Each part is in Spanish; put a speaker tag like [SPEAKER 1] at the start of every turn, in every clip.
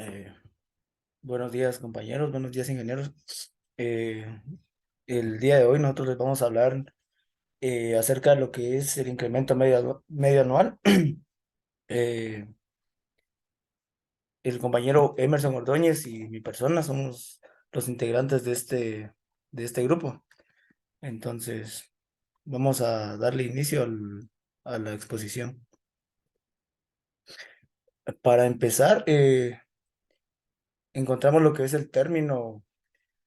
[SPEAKER 1] Eh, Buenos días, compañeros, buenos días, ingenieros. Eh, el día de hoy nosotros les vamos a hablar acerca de lo que es el incremento medio anual. Eh, el compañero Emerson Ordóñez y mi persona somos los integrantes de este grupo. Entonces, vamos a darle inicio a la exposición. Para empezar, encontramos lo que es el término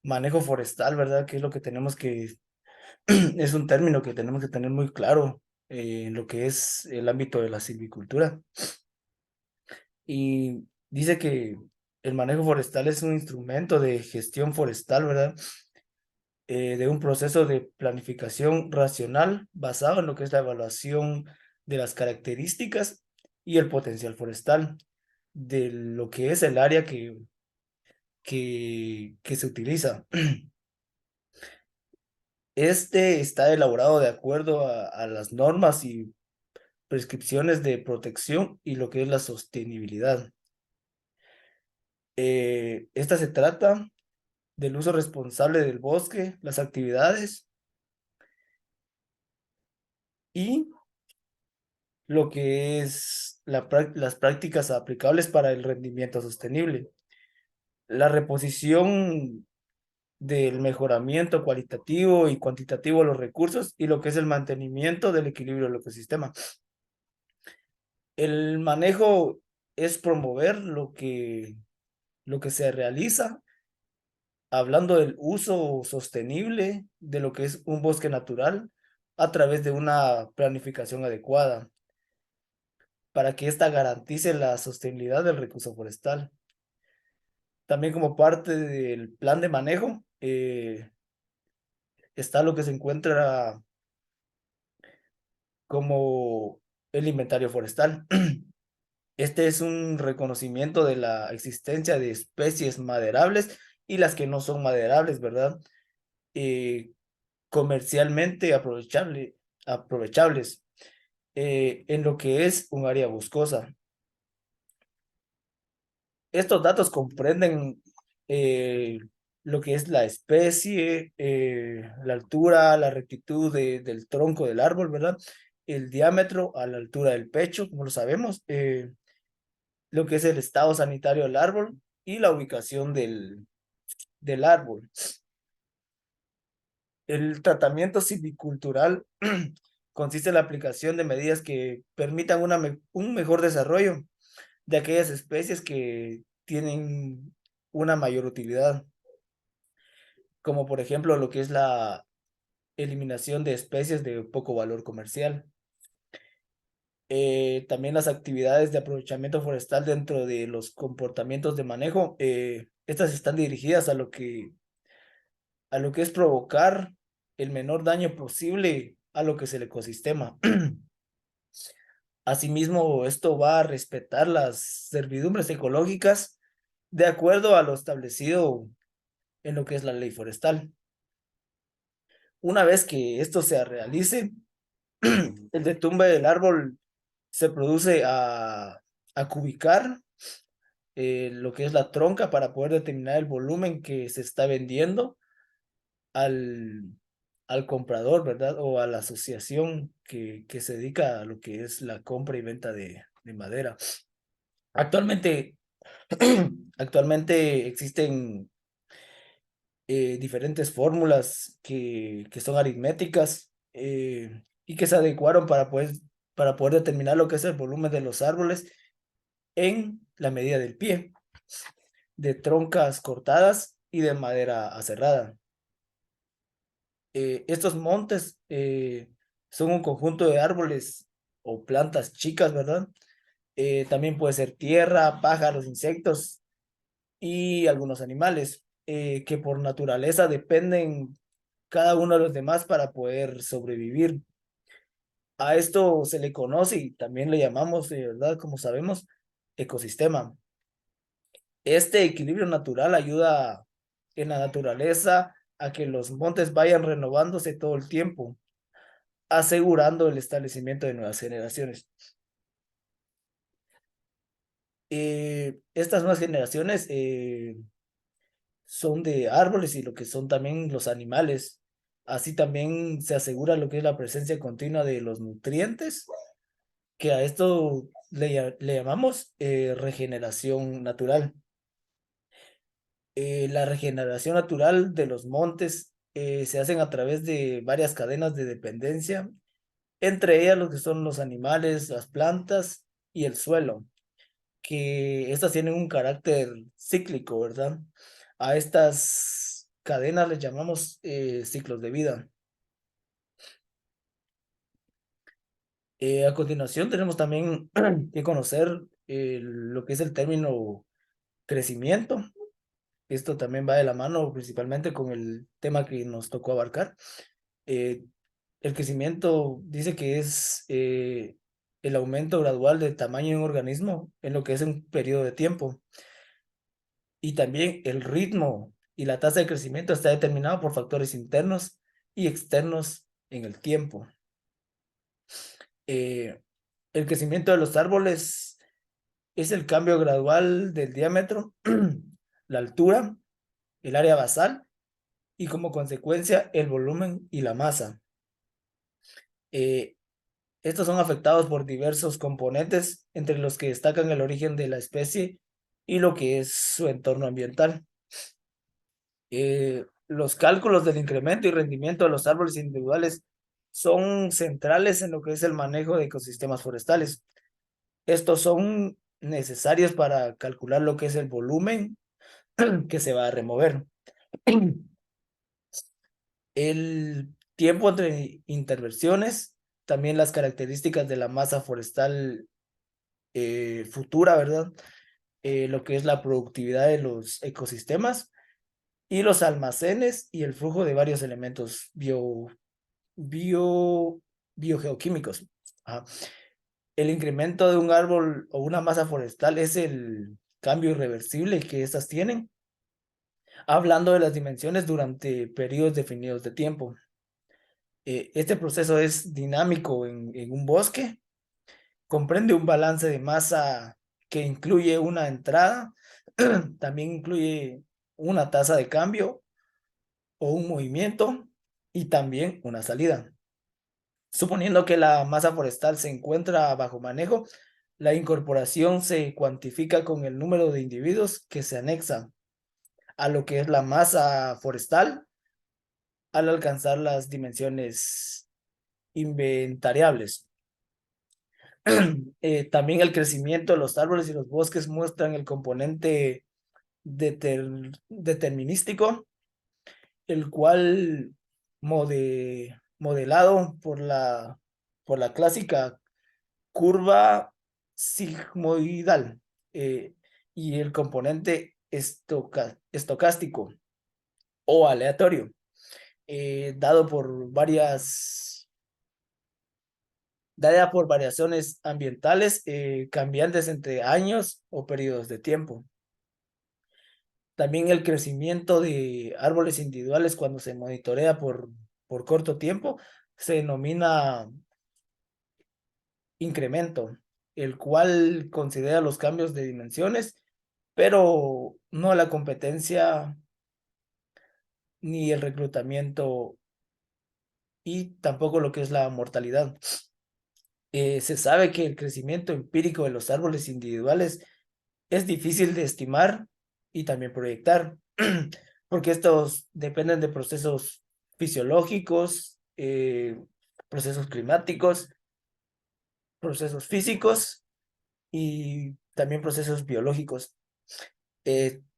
[SPEAKER 1] manejo forestal, ¿verdad? Que es lo que tenemos que es un término que tenemos que tener muy claro en lo que es el ámbito de la silvicultura. Y dice que el manejo forestal es un instrumento de gestión forestal, ¿verdad? De un proceso de planificación racional basado en lo que es la evaluación de las características y el potencial forestal de lo que es el área que se utiliza. Este está elaborado de acuerdo a las normas y prescripciones de protección y lo que es la sostenibilidad. Esta se trata del uso responsable del bosque, las actividades y lo que es las prácticas aplicables para el rendimiento sostenible. La reposición del mejoramiento cualitativo y cuantitativo de los recursos y lo que es el mantenimiento del equilibrio del ecosistema. El manejo es promover lo que se realiza hablando del uso sostenible de lo que es un bosque natural a través de una planificación adecuada para que ésta garantice la sostenibilidad del recurso forestal. También como parte del plan de manejo está lo que se encuentra como el inventario forestal. Este es un reconocimiento de la existencia de especies maderables y las que no son maderables, ¿verdad? Eh, Comercialmente aprovechables en lo que es un área boscosa. Estos datos comprenden eh, lo que es la especie, la altura, la rectitud del tronco del árbol, ¿verdad? El diámetro a la altura del pecho, como lo sabemos, lo que es el estado sanitario del árbol y la ubicación del árbol. El tratamiento silvicultural consiste en la aplicación de medidas que permitan un mejor desarrollo de aquellas especies que tienen una mayor utilidad, como por ejemplo lo que es la eliminación de especies de poco valor comercial. También las actividades de aprovechamiento forestal dentro de los comportamientos de manejo, estas están dirigidas a lo que es provocar el menor daño posible a lo que es el ecosistema. Asimismo, esto va a respetar las servidumbres ecológicas de acuerdo a lo establecido en lo que es la ley forestal. Una vez que esto se realice, el detumbe del árbol se produce a cubicar lo que es la tronca para poder determinar el volumen que se está vendiendo al, al comprador, ¿verdad? O a la asociación que se dedica a lo que es la compra y venta de madera. Actualmente, actualmente existen diferentes fórmulas que son aritméticas y que se adecuaron para poder determinar lo que es el volumen de los árboles en la medida del pie, de troncas cortadas y de madera aserrada. Estos montes son un conjunto de árboles o plantas chicas, ¿verdad? También puede ser tierra, pájaros, insectos y algunos animales que por naturaleza dependen cada uno de los demás para poder sobrevivir. A esto se le conoce y también le llamamos, ¿verdad? Como sabemos, ecosistema. Este equilibrio natural ayuda en la naturaleza a que los montes vayan renovándose todo el tiempo, asegurando el establecimiento de nuevas generaciones. Estas nuevas generaciones son de árboles y lo que son también los animales. Así también se asegura lo que es la presencia continua de los nutrientes, que a esto le llamamos regeneración natural. La regeneración natural de los montes se hacen a través de varias cadenas de dependencia, entre ellas los que son los animales, las plantas y el suelo, que estas tienen un carácter cíclico, ¿verdad? A estas cadenas les llamamos ciclos de vida. A continuación tenemos también que conocer lo que es el término crecimiento. Esto también va de la mano principalmente con el tema que nos tocó abarcar. Eh, el crecimiento dice que es el aumento gradual de tamaño de un organismo en lo que es un periodo de tiempo. Y también el ritmo y la tasa de crecimiento está determinado por factores internos y externos en el tiempo. Eh, el crecimiento de los árboles es el cambio gradual del diámetro, la altura, el área basal y como consecuencia el volumen y la masa. Eh, Estos son afectados por diversos componentes, entre los que destacan el origen de la especie y lo que es su entorno ambiental. Los cálculos del incremento y rendimiento de los árboles individuales son centrales en lo que es el manejo de ecosistemas forestales. Estos son necesarios para calcular lo que es el volumen que se va a remover. El tiempo entre intervenciones, también las características de la masa forestal futura, ¿verdad? Lo que es la productividad de los ecosistemas y los almacenes y el flujo de varios elementos bio, biogeoquímicos. Ajá. El incremento de un árbol o una masa forestal es el cambio irreversible que estas tienen, hablando de las dimensiones durante periodos definidos de tiempo. Este proceso es dinámico en un bosque, comprende un balance de masa que incluye una entrada, también incluye una tasa de cambio o un movimiento y también una salida. Suponiendo que la masa forestal se encuentra bajo manejo, la incorporación se cuantifica con el número de individuos que se anexan a lo que es la masa forestal al alcanzar las dimensiones inventariables. También el crecimiento de los árboles y los bosques muestran el componente determinístico, el cual modelado por la clásica curva sigmoidal eh, y el componente estocástico o aleatorio, dado por dada por variaciones ambientales cambiantes entre años o periodos de tiempo. También el crecimiento de árboles individuales cuando se monitorea por corto tiempo se denomina incremento, el cual considera los cambios de dimensiones, pero no la competencia ni el reclutamiento y tampoco lo que es la mortalidad. Se sabe que el crecimiento empírico de los árboles individuales es difícil de estimar y también proyectar, porque estos dependen de procesos fisiológicos, procesos climáticos, procesos físicos y también procesos biológicos.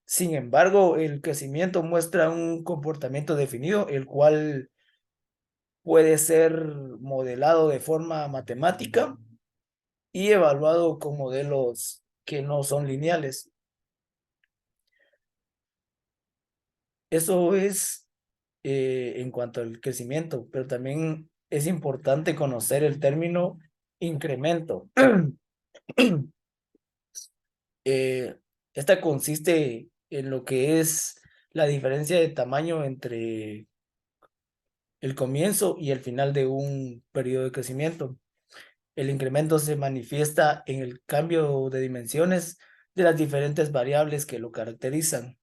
[SPEAKER 1] Sin embargo, el crecimiento muestra un comportamiento definido, el cual puede ser modelado de forma matemática y evaluado con modelos que no son lineales. Eso es en cuanto al crecimiento, pero también es importante conocer el término incremento. Eh, Esta consiste en lo que es la diferencia de tamaño entre el comienzo y el final de un periodo de crecimiento. El incremento se manifiesta en el cambio de dimensiones de las diferentes variables que lo caracterizan.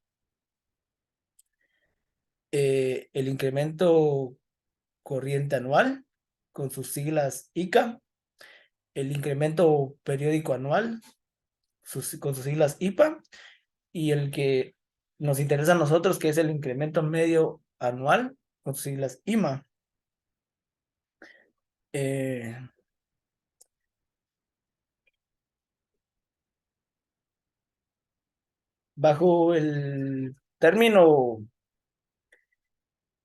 [SPEAKER 1] El incremento corriente anual, con sus siglas ICA, el incremento periódico anual, con sus siglas IPA, y el que nos interesa a nosotros, que es el incremento medio anual, con sus siglas IMA. Eh, bajo el término,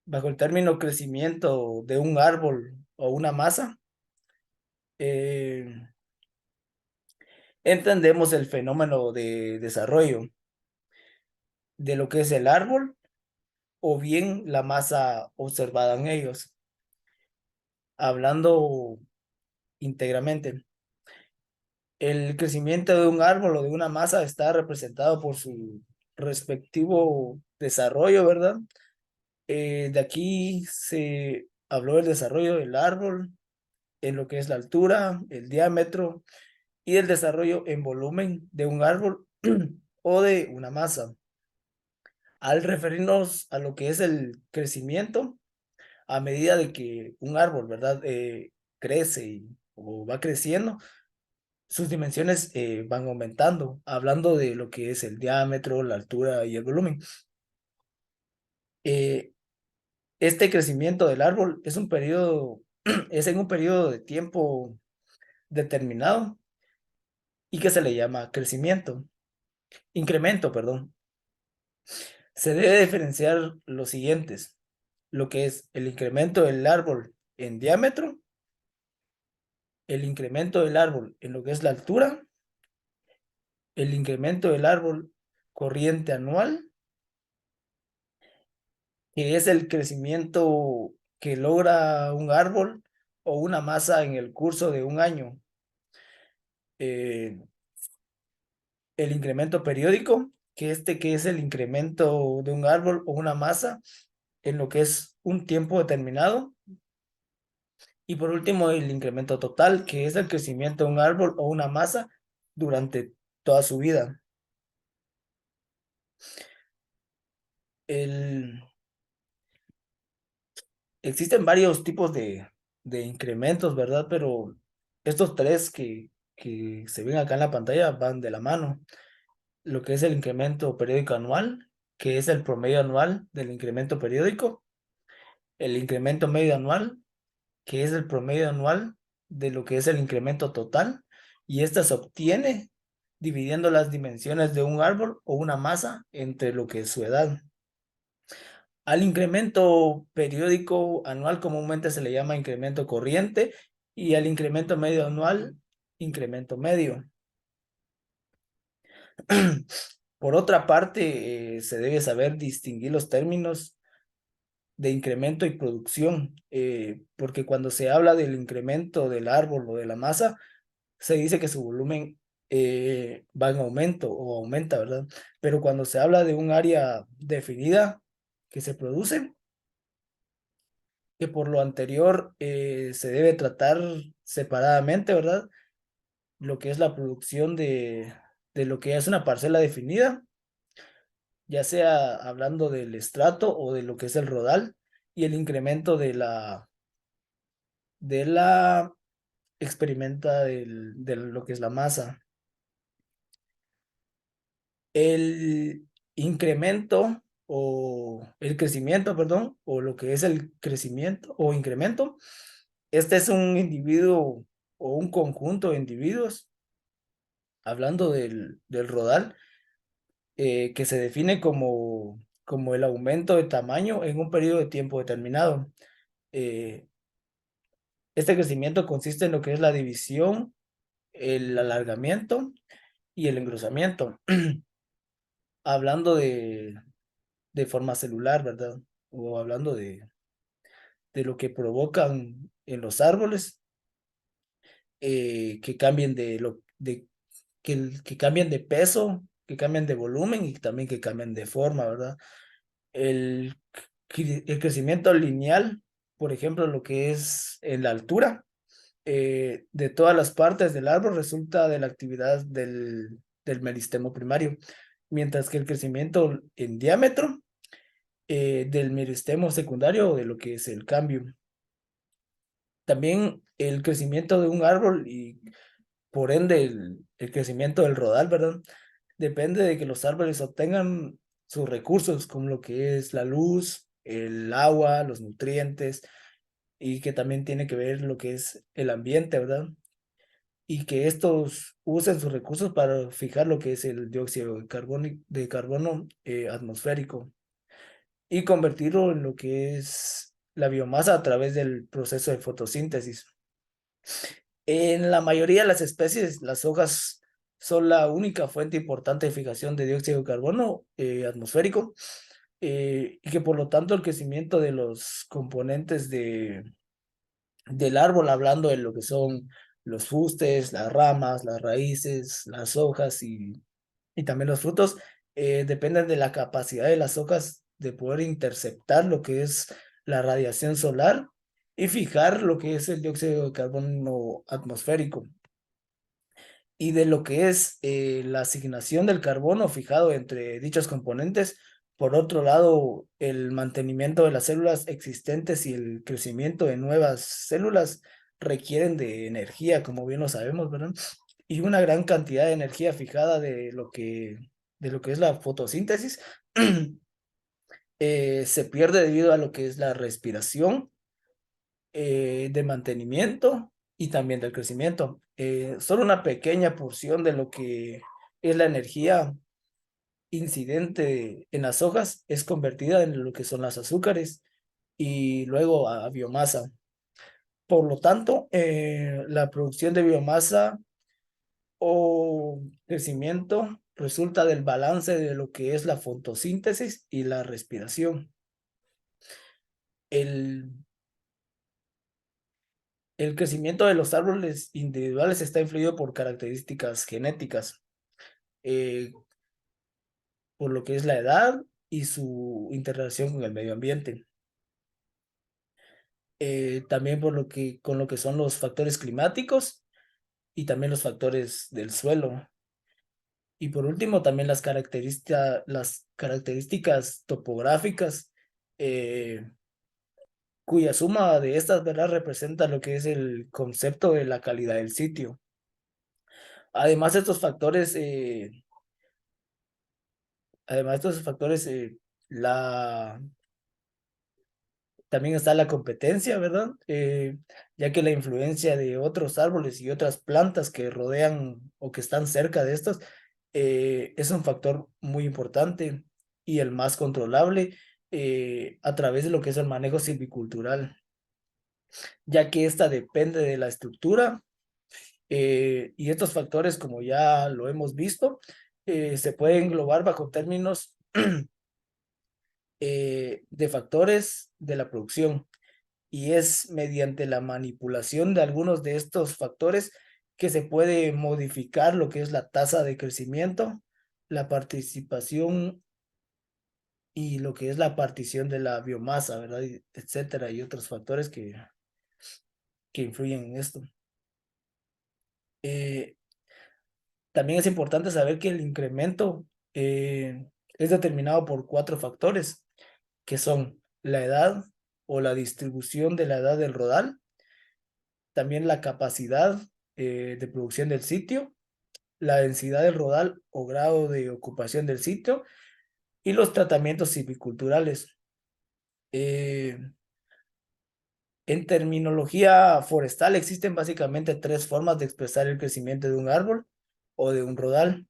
[SPEAKER 1] bajo el término crecimiento de un árbol o una masa, eh, entendemos el fenómeno de desarrollo de lo que es el árbol o bien la masa observada en ellos. Hablando íntegramente, el crecimiento de un árbol o de una masa está representado por su respectivo desarrollo, ¿verdad? De aquí se habló del desarrollo del árbol en lo que es la altura, el diámetro y el desarrollo en volumen de un árbol o de una masa. Al referirnos a lo que es el crecimiento, a medida de que un árbol, ¿verdad? Crece o va creciendo, sus dimensiones van aumentando, hablando de lo que es el diámetro, la altura y el volumen. Eh, este crecimiento del árbol es un periodo, es en un periodo de tiempo determinado y que se le llama incremento, perdón. Se debe diferenciar los siguientes, lo que es el incremento del árbol en diámetro, el incremento del árbol en lo que es la altura, el incremento del árbol corriente anual, que es el crecimiento que logra un árbol o una masa en el curso de un año. Eh, el incremento periódico, que es el incremento de un árbol o una masa en lo que es un tiempo determinado. Y por último, el incremento total, que es el crecimiento de un árbol o una masa durante toda su vida. El, existen varios tipos de incrementos, ¿verdad? Pero estos tres que se ven acá en la pantalla van de la mano. Lo que es el incremento periódico anual, que es el promedio anual del incremento periódico. El incremento medio anual, que es el promedio anual de lo que es el incremento total. Y esta se obtiene dividiendo las dimensiones de un árbol o una masa entre lo que es su edad. Al incremento periódico anual comúnmente se le llama incremento corriente y al incremento medio anual, incremento medio. Por otra parte, se debe saber distinguir los términos de incremento y producción, porque cuando se habla del incremento del árbol o de la masa, se dice que su volumen va en aumento o aumenta, ¿verdad? Pero cuando se habla de un área definida que se produce, que por lo anterior se debe tratar separadamente, ¿verdad? Lo que es la producción de lo que es una parcela definida, ya sea hablando del estrato o de lo que es el rodal, y el incremento de la experimenta de lo que es la masa. El incremento o el crecimiento, perdón, o lo que es el crecimiento o incremento, este es un individuo o un conjunto de individuos, hablando del rodal, que se define como el aumento de tamaño en un periodo de tiempo determinado. Eh, este crecimiento consiste en lo que es la división, el alargamiento y el engrosamiento, hablando de forma celular, ¿verdad? O hablando de lo que provocan en los árboles, que cambien que cambien de peso, que cambien de volumen y también que cambien de forma, ¿verdad? El, el crecimiento lineal, por ejemplo, lo que es en la altura de todas las partes del árbol resulta de la actividad del meristemo primario, mientras que el crecimiento en diámetro del meristemo secundario o de lo que es el cambio. También el crecimiento de un árbol y por ende el crecimiento del rodal, ¿verdad? Depende de que los árboles obtengan sus recursos, como lo que es la luz, el agua, los nutrientes, y que también tiene que ver lo que es el ambiente, ¿verdad? Y que estos usen sus recursos para fijar lo que es el dióxido de carbono atmosférico y convertirlo en lo que es la biomasa a través del proceso de fotosíntesis. En la mayoría de las especies, las hojas son la única fuente importante de fijación de dióxido de carbono atmosférico y que por lo tanto el crecimiento de los componentes del árbol, hablando de lo que son los fustes, las ramas, las raíces, las hojas y también los frutos, dependen de la capacidad de las hojas de poder interceptar lo que es la radiación solar y fijar lo que es el dióxido de carbono atmosférico y de lo que es la asignación del carbono fijado entre dichos componentes. Por otro lado, el mantenimiento de las células existentes y el crecimiento de nuevas células requieren de energía, como bien lo sabemos, ¿verdad? Y una gran cantidad de energía fijada de lo que es la fotosíntesis se pierde debido a lo que es la respiración de mantenimiento y también del crecimiento. Solo una pequeña porción de lo que es la energía incidente en las hojas es convertida en lo que son las azúcares y luego a biomasa. Por lo tanto, la producción de biomasa o crecimiento resulta del balance de lo que es la fotosíntesis y la respiración. El El crecimiento de los árboles individuales está influido por características genéticas, eh, por lo que es la edad y su interrelación con el medio ambiente. También con lo que son los factores climáticos y también los factores del suelo. Y por último, también las características topográficas, eh, cuya suma de estas, ¿verdad?, representa lo que es el concepto de la calidad del sitio. Además, estos factores Además de estos factores, la, también está la competencia, ¿verdad? Ya que la influencia de otros árboles y otras plantas que rodean o que están cerca de estos es un factor muy importante y el más controlable a través de lo que es el manejo silvicultural, ya que esta depende de la estructura y estos factores, como ya lo hemos visto, se pueden englobar bajo términos de factores de la producción y es mediante la manipulación de algunos de estos factores que se puede modificar lo que es la tasa de crecimiento, la participación y lo que es la partición de la biomasa, ¿verdad? Etcétera, y otros factores que influyen en esto. Eh, También es importante saber que el incremento es determinado por cuatro factores que son la edad o la distribución de la edad del rodal, también la capacidad de producción del sitio, la densidad del rodal o grado de ocupación del sitio y los tratamientos silviculturales. Eh, en terminología forestal existen básicamente tres formas de expresar el crecimiento de un árbol o de un rodal.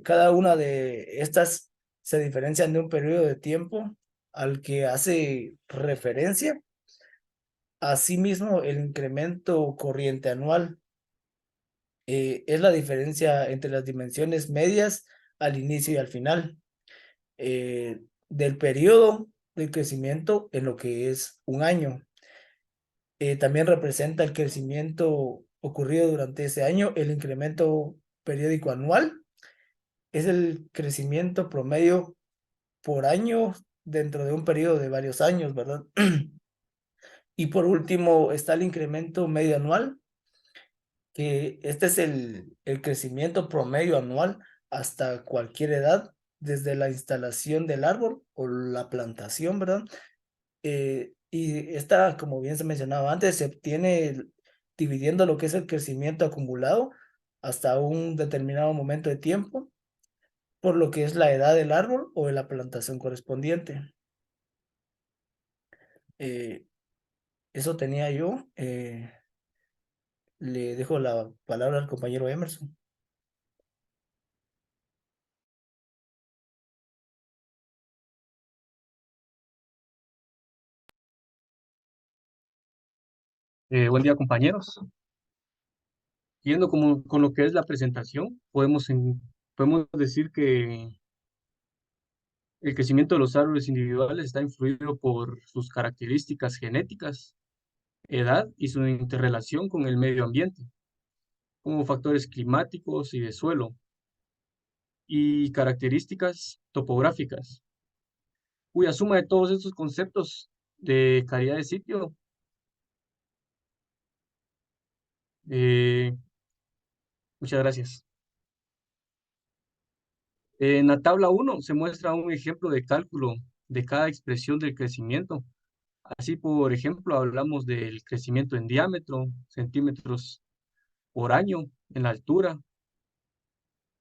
[SPEAKER 1] Cada una de estas se diferencian de un periodo de tiempo al que hace referencia. Asimismo, el incremento corriente anual es la diferencia entre las dimensiones medias al inicio y al final del periodo de crecimiento en lo que es un año. También representa el crecimiento ocurrido durante ese año. El incremento periódico anual es el crecimiento promedio por año dentro de un periodo de varios años, ¿verdad? Y por último está el incremento medio anual, que este es el crecimiento promedio anual hasta cualquier edad, desde la instalación del árbol o la plantación, ¿verdad? Y esta, como bien se mencionaba antes, se obtiene dividiendo lo que es el crecimiento acumulado hasta un determinado momento de tiempo, por lo que es la edad del árbol o de la plantación correspondiente. Eh, Eso tenía yo. Le dejo la palabra al compañero Emerson.
[SPEAKER 2] Buen día, compañeros. Yendo con lo que es la presentación, podemos decir que el crecimiento de los árboles individuales está influido por sus características genéticas, edad y su interrelación con el medio ambiente, como factores climáticos y de suelo, y características topográficas, cuya suma de todos estos conceptos de calidad de sitio. eh, Muchas gracias. En la tabla 1 se muestra un ejemplo de cálculo de cada expresión del crecimiento. Así, por ejemplo, hablamos del crecimiento en diámetro, centímetros por año, en la altura,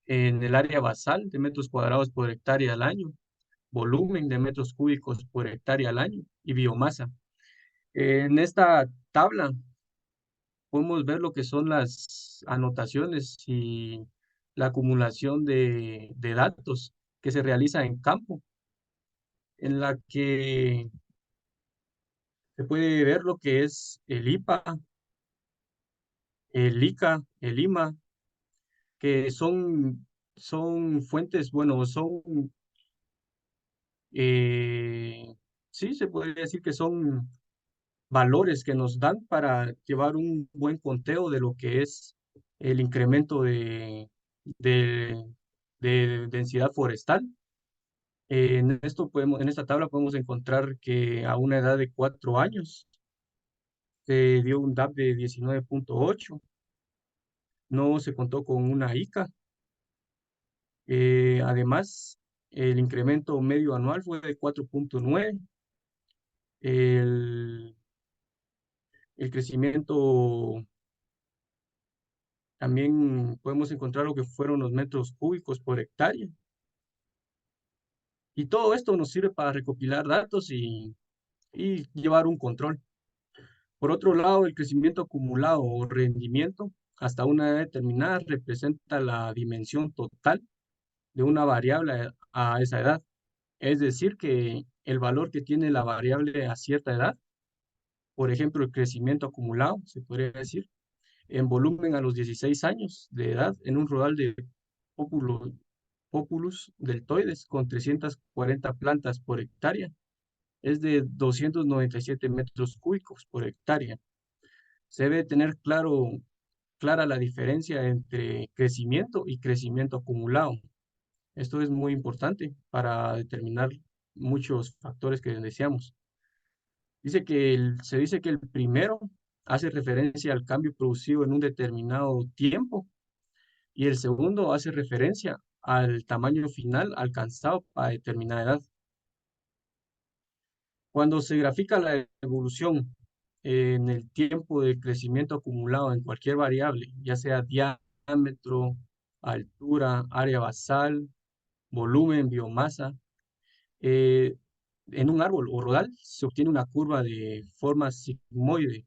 [SPEAKER 2] en el área basal de metros cuadrados por hectárea al año, volumen de metros cúbicos por hectárea al año y biomasa. En esta tabla podemos ver lo que son las anotaciones y la acumulación de datos que se realiza en campo, en la que se puede ver lo que es el IPA, el ICA, el IMA, que son fuentes, bueno, eh, sí, se podría decir que son valores que nos dan para llevar un buen conteo de lo que es el incremento de, de densidad forestal. En esta tabla podemos encontrar que a una edad de 4 años se dio un DAP de 19,8, no se contó con una ICA. Además, el incremento medio anual fue de 4,9. El, el crecimiento también podemos encontrar lo que fueron los metros cúbicos por hectárea. Y todo esto nos sirve para recopilar datos y llevar un control. Por otro lado, el crecimiento acumulado o rendimiento hasta una edad determinada representa la dimensión total de una variable a esa edad. Es decir, que el valor que tiene la variable a cierta edad, por ejemplo, el crecimiento acumulado, se podría decir, en volumen a los 16 años de edad en un rodal de Populus, Populus deltoides con 340 plantas por hectárea, es de 297 metros cúbicos por hectárea. Se debe tener clara la diferencia entre crecimiento y crecimiento acumulado. Esto es muy importante para determinar muchos factores que deseamos. Se dice que el primero hace referencia al cambio producido en un determinado tiempo y el segundo hace referencia al tamaño final alcanzado para determinada edad. Cuando se grafica la evolución en el tiempo de crecimiento acumulado en cualquier variable, ya sea diámetro, altura, área basal, volumen, biomasa, eh, en un árbol o rodal se obtiene una curva de forma sigmoide,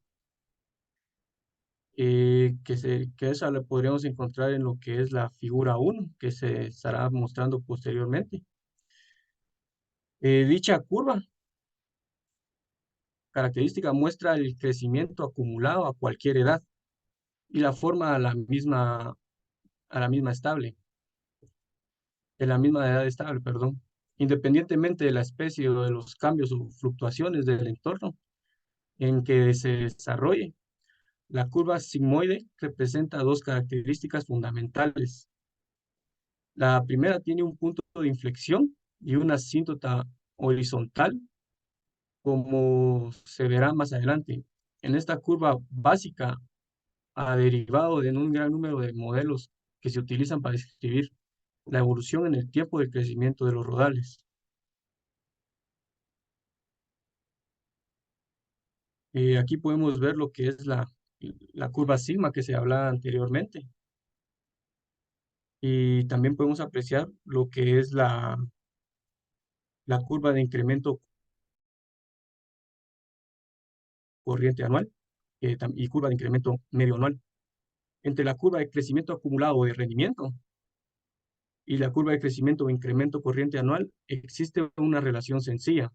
[SPEAKER 2] que esa la podríamos encontrar en lo que es la figura 1, que se estará mostrando posteriormente. Dicha curva característica muestra el crecimiento acumulado a cualquier edad y la forma a la misma estable, en la misma edad estable, perdón, independientemente de la especie o de los cambios o fluctuaciones del entorno en que se desarrolle. La curva sigmoide representa dos características fundamentales. La primera tiene un punto de inflexión y una asíntota horizontal, como se verá más adelante. En esta curva básica, ha derivado de un gran número de modelos que se utilizan para describir. la evolución en el tiempo del crecimiento de los rodales. Aquí podemos ver lo que es la curva sigma que se hablaba anteriormente. Y también podemos apreciar lo que es la curva de incremento corriente anual y curva de incremento medio anual. Entre la curva de crecimiento acumulado de rendimiento y la curva de crecimiento o incremento corriente anual existe una relación sencilla.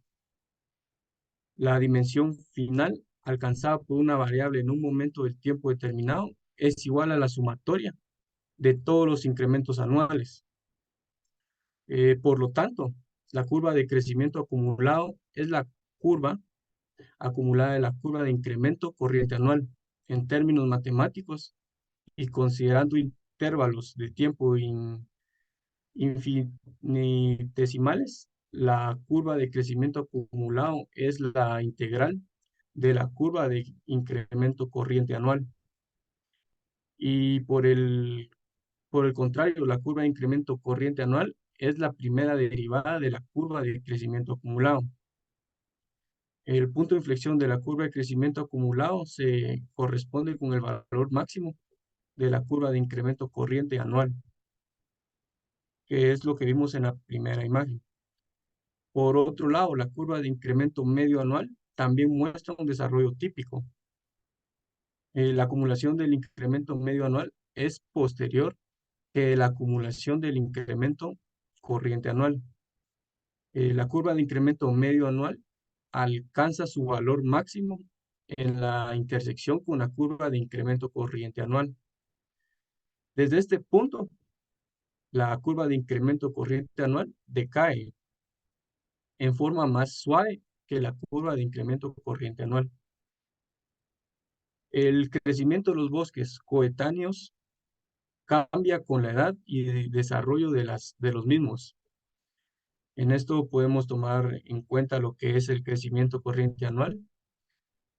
[SPEAKER 2] La dimensión final alcanzada por una variable en un momento del tiempo determinado es igual a la sumatoria de todos los incrementos anuales. Por lo tanto, la curva de crecimiento acumulado es la curva acumulada de la curva de incremento corriente anual. En términos matemáticos y considerando intervalos de tiempo infinitesimales, la curva de crecimiento acumulado es la integral de la curva de incremento corriente anual. Y por el contrario, la curva de incremento corriente anual es la primera derivada de la curva de crecimiento acumulado. El punto de inflexión de la curva de crecimiento acumulado se corresponde con el valor máximo de la curva de incremento corriente anual, que es lo que vimos en la primera imagen. Por otro lado, la curva de incremento medio anual también muestra un desarrollo típico. La acumulación del incremento medio anual es posterior que la acumulación del incremento corriente anual. La curva de incremento medio anual alcanza su valor máximo en la intersección con la curva de incremento corriente anual. Desde este punto, la curva de incremento corriente anual decae en forma más suave que la curva de incremento corriente anual. El crecimiento de los bosques coetáneos cambia con la edad y el desarrollo de los mismos. En esto podemos tomar en cuenta lo que es el crecimiento corriente anual,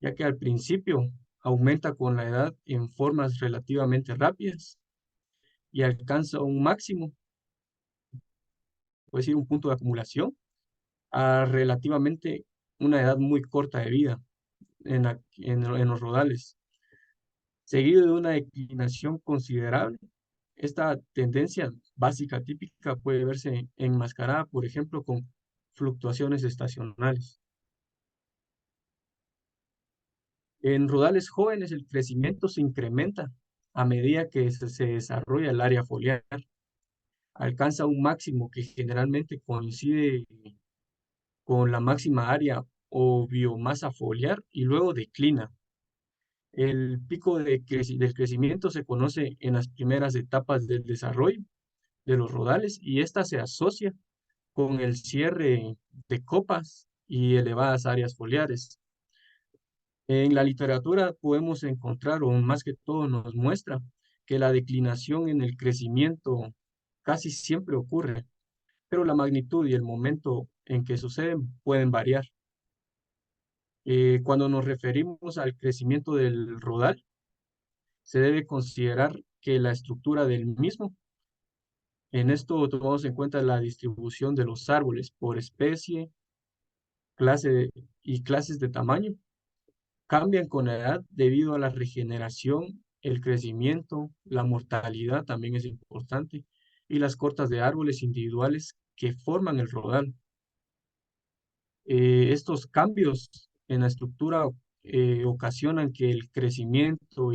[SPEAKER 2] ya que al principio aumenta con la edad en formas relativamente rápidas y alcanza un máximo, puede decir un punto de acumulación, a relativamente una edad muy corta de vida en los rodales, seguido de una declinación considerable. Esta tendencia básica típica puede verse enmascarada, por ejemplo, con fluctuaciones estacionales. En rodales jóvenes el crecimiento se incrementa a medida que se desarrolla el área foliar. Alcanza un máximo que generalmente coincide con la máxima área o biomasa foliar y luego declina. El pico del crecimiento se conoce en las primeras etapas del desarrollo de los rodales y esta se asocia con el cierre de copas y elevadas áreas foliares. En la literatura podemos encontrar, o más que todo nos muestra, que la declinación en el crecimiento casi siempre ocurre, pero la magnitud y el momento en que suceden pueden variar. Cuando nos referimos al crecimiento del rodal, se debe considerar que la estructura del mismo, en esto tomamos en cuenta la distribución de los árboles por especie, y clases de tamaño, cambian con la edad debido a la regeneración, el crecimiento, la mortalidad también es importante, y las cortas de árboles individuales que forman el rodal. Estos cambios en la estructura ocasionan que el crecimiento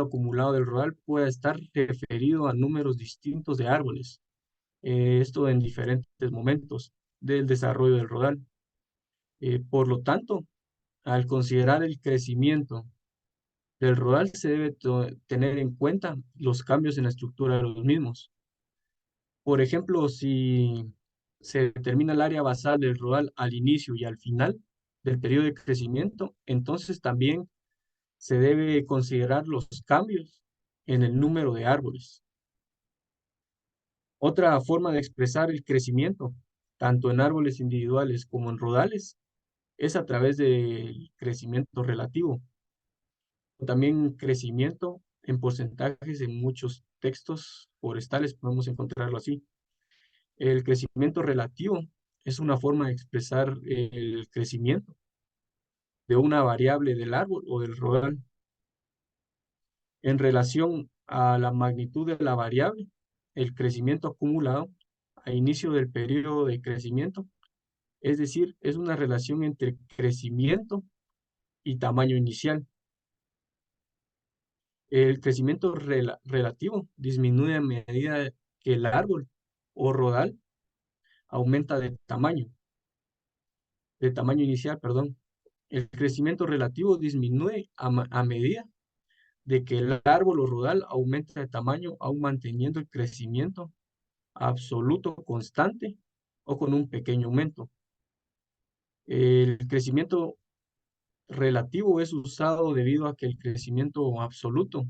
[SPEAKER 2] acumulado del rodal pueda estar referido a números distintos de árboles, esto en diferentes momentos del desarrollo del rodal. Por lo tanto, al considerar el crecimiento del rodal, se debe tener en cuenta los cambios en la estructura de los mismos. Por ejemplo, si se determina el área basal del rodal al inicio y al final del periodo de crecimiento, entonces también se debe considerar los cambios en el número de árboles. Otra forma de expresar el crecimiento, tanto en árboles individuales como en rodales, es a través del crecimiento relativo, o también crecimiento en porcentajes en muchos textos forestales, podemos encontrarlo así. El crecimiento relativo es una forma de expresar el crecimiento de una variable del árbol o del rodal en relación a la magnitud de la variable, el crecimiento acumulado a inicio del periodo de crecimiento, es decir, es una relación entre crecimiento y tamaño inicial. El crecimiento relativo disminuye a medida que el árbol o rodal aumenta de tamaño inicial, perdón. El crecimiento relativo disminuye a medida de que el árbol o rodal aumenta de tamaño, aún manteniendo el crecimiento absoluto constante o con un pequeño aumento. El crecimiento relativo es usado debido a que el crecimiento absoluto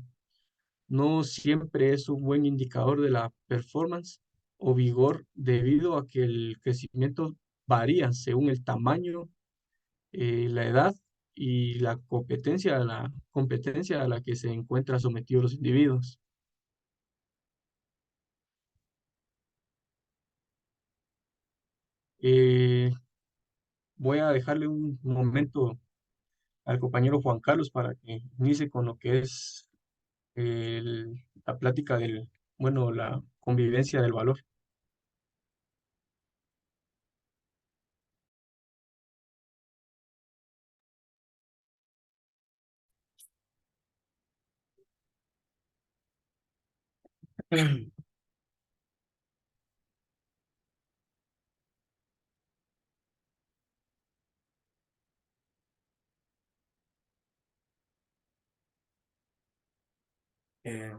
[SPEAKER 2] no siempre es un buen indicador de la performance o vigor debido a que el crecimiento varía según el tamaño, la edad y la competencia a la que se encuentran sometidos los individuos. Eh, Voy a dejarle un momento al compañero Juan Carlos para que inicie con lo que es la plática bueno, la convivencia del valor.
[SPEAKER 1] Eh,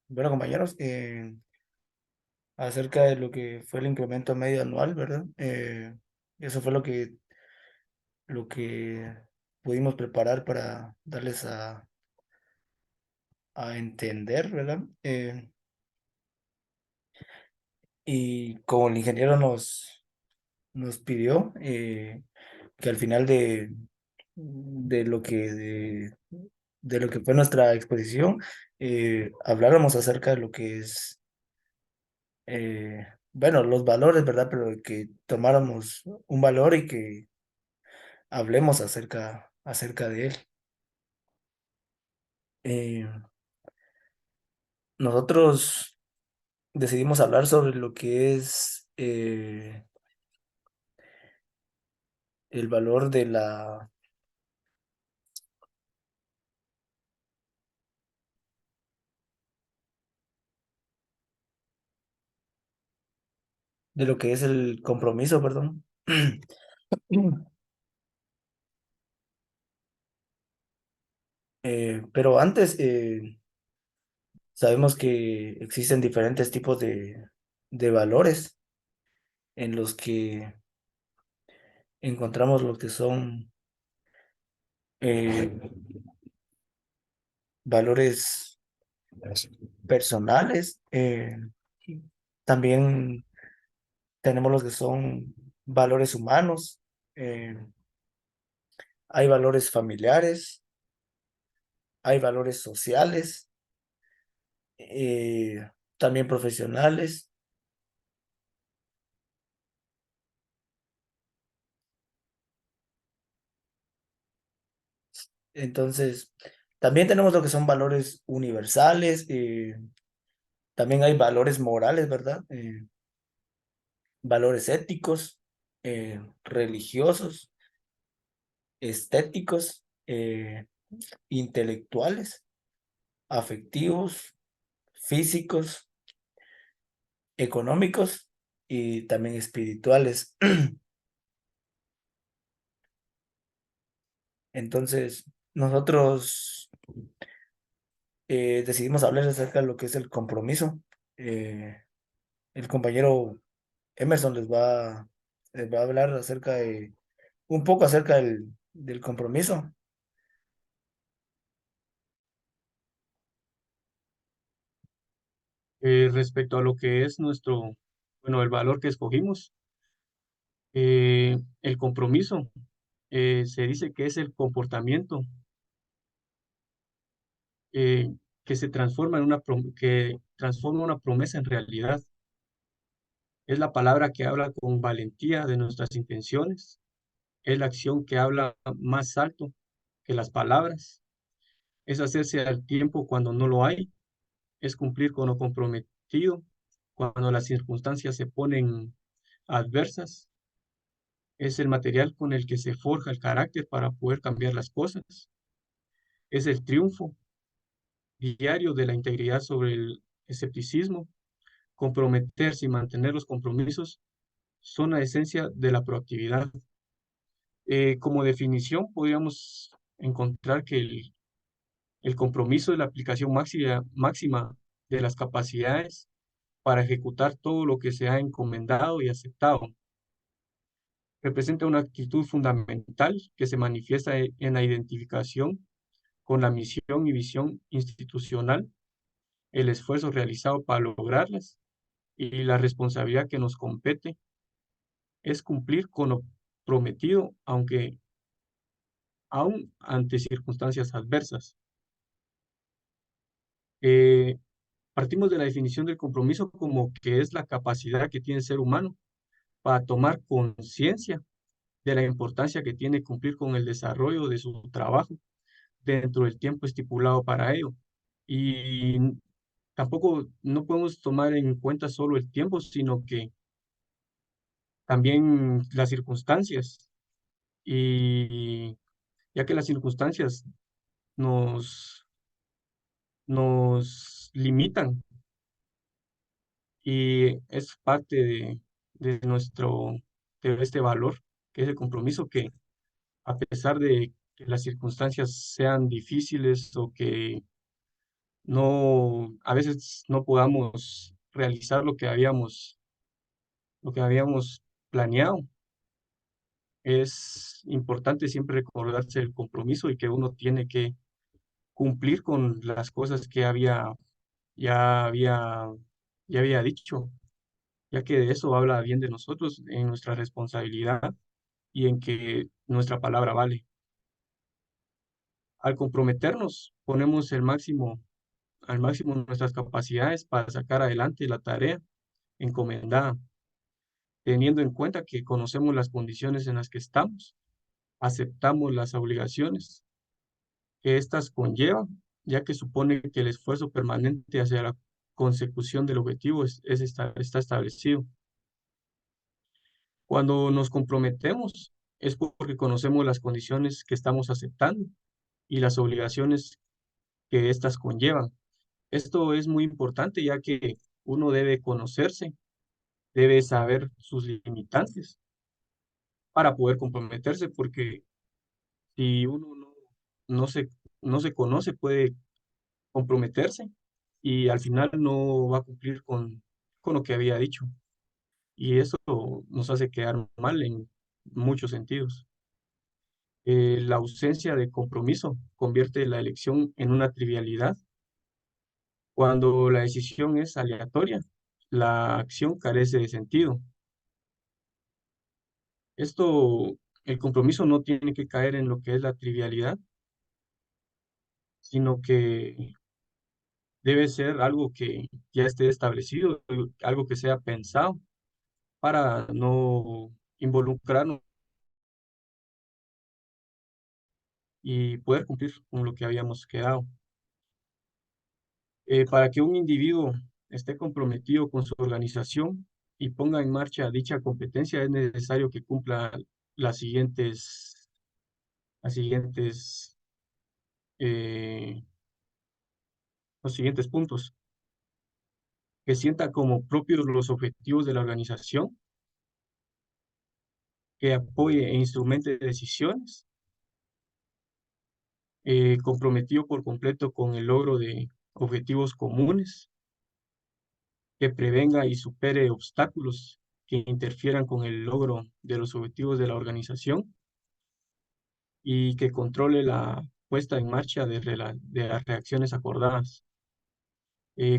[SPEAKER 1] bueno, compañeros, acerca de lo que fue el incremento medio anual, ¿verdad? Eso fue lo que pudimos preparar para darles a entender, ¿verdad? Y como el ingeniero nos pidió que al final de lo de lo que fue nuestra exposición, habláramos acerca de lo que es, bueno, los valores, ¿verdad? Pero que tomáramos un valor y que hablemos acerca de él. Eh, Nosotros decidimos hablar sobre lo que es el valor de lo que es el compromiso, perdón. Pero antes, sabemos que existen diferentes tipos de valores en los que encontramos lo que son eh, valores personales. También tenemos los que son valores humanos. eh, Hay valores familiares, hay valores sociales, también profesionales. Entonces, también tenemos lo que son valores universales. También hay valores morales, ¿verdad? Valores éticos, religiosos, estéticos, intelectuales, afectivos, físicos, económicos y también espirituales. Entonces, nosotros decidimos hablar acerca de lo que es el compromiso. El compañero Emerson les va a hablar acerca de un poco acerca del compromiso.
[SPEAKER 2] Respecto a lo que es bueno, el valor que escogimos, el compromiso, se dice que es el comportamiento que se transforma en que transforma una promesa en realidad. Es la palabra que habla con valentía de nuestras intenciones. Es la acción que habla más alto que las palabras. Es hacerse al tiempo cuando no lo hay. Es cumplir con lo comprometido cuando las circunstancias se ponen adversas. Es el material con el que se forja el carácter para poder cambiar las cosas. Es el triunfo diario de la integridad sobre el escepticismo. Comprometerse y mantener los compromisos son la esencia de la proactividad. Como definición, podríamos encontrar que el compromiso es la aplicación máxima de las capacidades para ejecutar todo lo que se ha encomendado y aceptado. Representa una actitud fundamental que se manifiesta en la identificación con la misión y visión institucional, el esfuerzo realizado para lograrlas y la responsabilidad que nos compete es cumplir con lo prometido, aunque aún ante circunstancias adversas. Eh, Partimos de la definición del compromiso como que es la capacidad que tiene el ser humano para tomar conciencia de la importancia que tiene cumplir con el desarrollo de su trabajo dentro del tiempo estipulado para ello. Y tampoco no podemos tomar en cuenta solo el tiempo, sino que también las circunstancias. Y ya que las circunstancias nos, nos limitan y es parte de de este valor, que es el compromiso que a pesar de que las circunstancias sean difíciles o que a veces no podamos realizar lo que habíamos planeado, es importante siempre recordarse el compromiso y que uno tiene que cumplir con las cosas que ya había, ya había dicho, ya que de eso habla bien de nosotros, en nuestra responsabilidad y en que nuestra palabra vale. Al comprometernos, ponemos al máximo nuestras capacidades para sacar adelante la tarea encomendada, teniendo en cuenta que conocemos las condiciones en las que estamos, aceptamos las obligaciones que éstas conllevan, ya que supone que el esfuerzo permanente hacia la consecución del objetivo está establecido. Cuando nos comprometemos es porque conocemos las condiciones que estamos aceptando y las obligaciones que éstas conllevan. Esto es muy importante ya que uno debe conocerse, debe saber sus limitantes para poder comprometerse, porque si uno no se, no se conoce, puede comprometerse y al final no va a cumplir con lo que había dicho. Y eso nos hace quedar mal en muchos sentidos. La ausencia de compromiso convierte la elección en una trivialidad. Cuando la decisión es aleatoria, la acción carece de sentido. El compromiso no tiene que caer en lo que es la trivialidad, sino que debe ser algo que ya esté establecido, algo que sea pensado para no involucrarnos y poder cumplir con lo que habíamos quedado. Para que un individuo esté comprometido con su organización y ponga en marcha dicha competencia, es necesario que cumpla las siguientes, las siguientes, eh, los siguientes puntos. Que sienta como propios los objetivos de la organización, que apoye e instrumente decisiones, comprometido por completo con el logro de objetivos comunes, que prevenga y supere obstáculos que interfieran con el logro de los objetivos de la organización y que controle la puesta en marcha de las reacciones acordadas.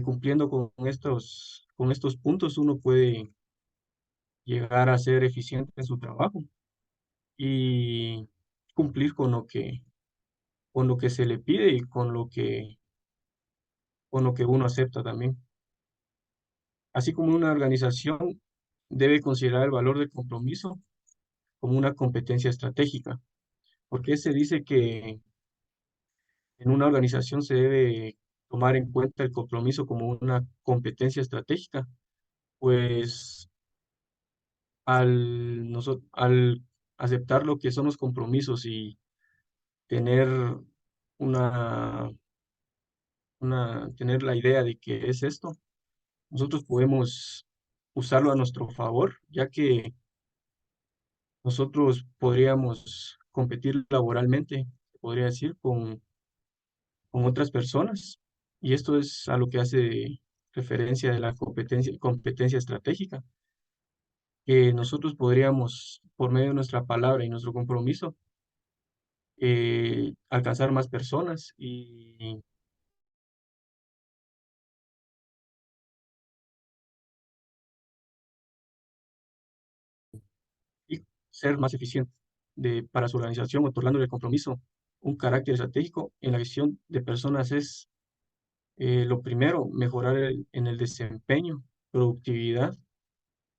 [SPEAKER 2] Cumpliendo con estos puntos, uno puede llegar a ser eficiente en su trabajo y cumplir con lo que se le pide y con lo que uno acepta también. Así como una organización debe considerar el valor del compromiso como una competencia estratégica. ¿Por qué se dice que en una organización se debe tomar en cuenta el compromiso como una competencia estratégica? Pues al aceptar lo que son los compromisos y tener una, tener la idea de que es esto, nosotros podemos usarlo a nuestro favor, ya que nosotros podríamos competir laboralmente, se podría decir, con otras personas. Y esto es a lo que hace referencia de la competencia estratégica, que nosotros podríamos, por medio de nuestra palabra y nuestro compromiso, alcanzar más personas y ser más eficiente para su organización, otorgándole el compromiso. Un carácter estratégico en la visión de personas es lo primero, mejorar en el desempeño, productividad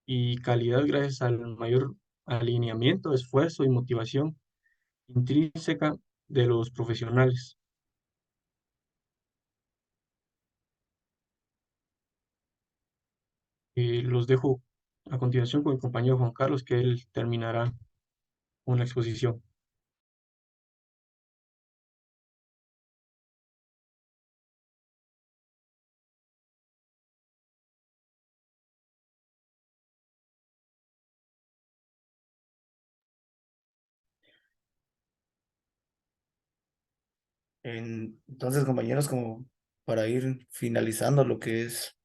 [SPEAKER 2] y calidad gracias al mayor alineamiento, esfuerzo y motivación intrínseca de los profesionales. Los dejo a continuación con mi compañero Juan Carlos, que él terminará con la exposición.
[SPEAKER 1] Entonces, compañeros, como para ir finalizando lo que es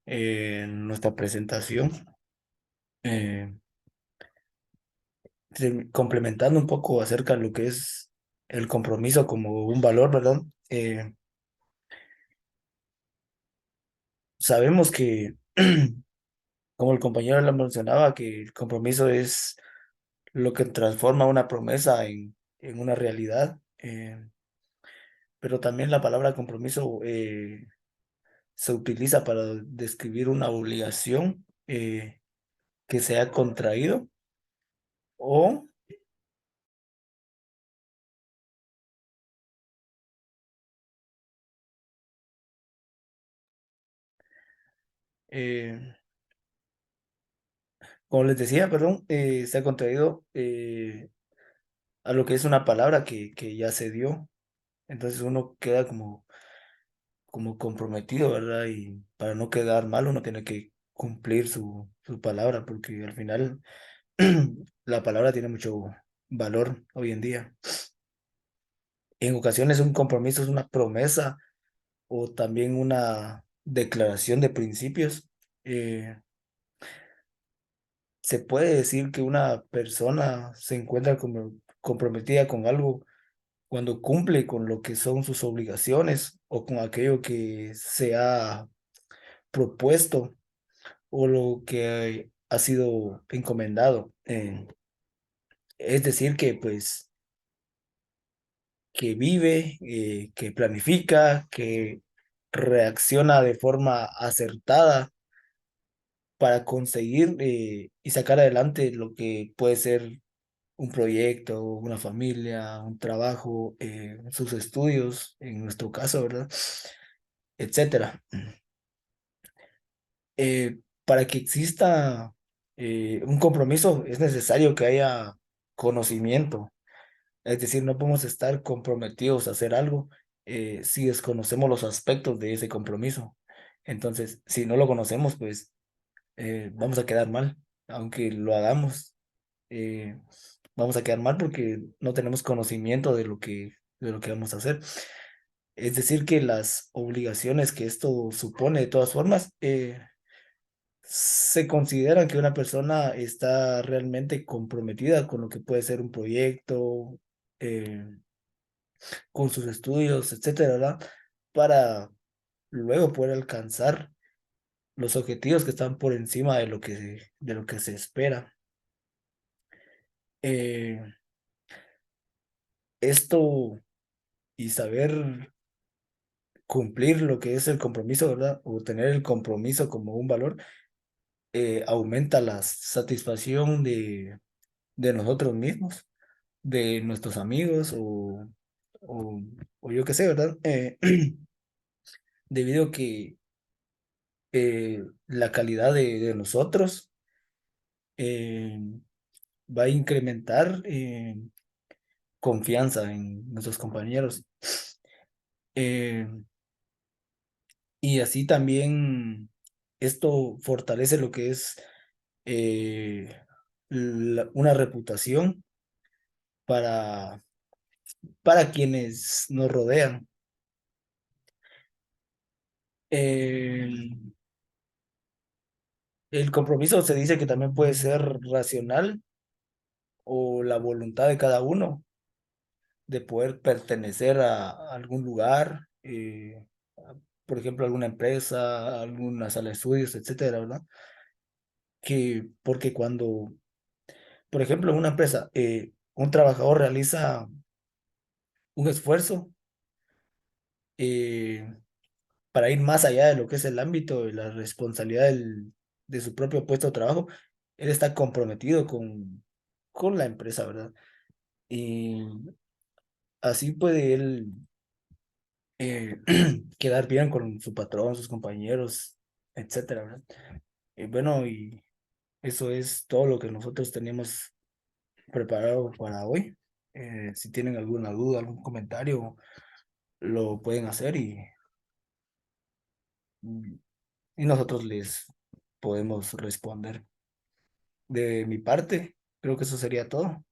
[SPEAKER 1] nuestra presentación, eh, complementando un poco acerca de lo que es el compromiso como un valor, ¿verdad? Sabemos que, como el compañero lo mencionaba, que el compromiso es lo que transforma una promesa en una realidad, pero también la palabra compromiso se utiliza para describir una obligación que se ha contraído o eh, como les decía, perdón, se ha contraído a lo que es una palabra que ya se dio. Entonces uno queda como comprometido, ¿verdad? Y para no quedar mal, uno tiene que cumplir su palabra, porque al final la palabra tiene mucho valor hoy en día. En ocasiones un compromiso es una promesa o también una declaración de principios. Eh, Se puede decir que una persona se encuentra como comprometida con algo cuando cumple con lo que son sus obligaciones o con aquello que se ha propuesto o lo que ha sido encomendado. Es decir, que pues que vive, que planifica, que reacciona de forma acertada para conseguir y sacar adelante lo que puede ser un proyecto, una familia, un trabajo, sus estudios, en nuestro caso, ¿verdad? Etcétera. Para que exista un compromiso es necesario que haya conocimiento. Es decir, no podemos estar comprometidos a hacer algo si desconocemos los aspectos de ese compromiso. Entonces, si no lo conocemos, pues vamos a quedar mal. Aunque lo hagamos, eh, vamos a quedar mal porque no tenemos conocimiento de lo que vamos a hacer. Es decir, que las obligaciones que esto supone, de todas formas, se considera que una persona está realmente comprometida con lo que puede ser un proyecto, eh, con sus estudios, etcétera, ¿verdad? Para luego poder alcanzar los objetivos que están por encima de lo que se espera. Eh, Esto y saber cumplir lo que es el compromiso, ¿verdad? O tener el compromiso como un valor, aumenta la satisfacción de nosotros mismos, de nuestros amigos o, o yo qué sé, ¿verdad? Debido a que la calidad de nosotros eh, va a incrementar confianza en nuestros compañeros. Eh, y así también esto fortalece lo que es una reputación para, para quienes nos rodean. El compromiso se dice que también puede ser racional o la voluntad de cada uno de poder pertenecer a algún lugar, por ejemplo, alguna empresa, alguna sala de estudios, etcétera, ¿verdad? Que porque cuando, por ejemplo, en una empresa, un trabajador realiza un esfuerzo eh, para ir más allá de lo que es el ámbito de la responsabilidad de su propio puesto de trabajo, él está comprometido con la empresa, ¿verdad? Y así puede él eh, quedar bien con su patrón, sus compañeros, etcétera, ¿verdad? Bueno, y eso es todo lo que nosotros tenemos preparado para hoy. Si tienen alguna duda, algún comentario, lo pueden hacer y nosotros les podemos responder. De mi parte, creo que eso sería todo.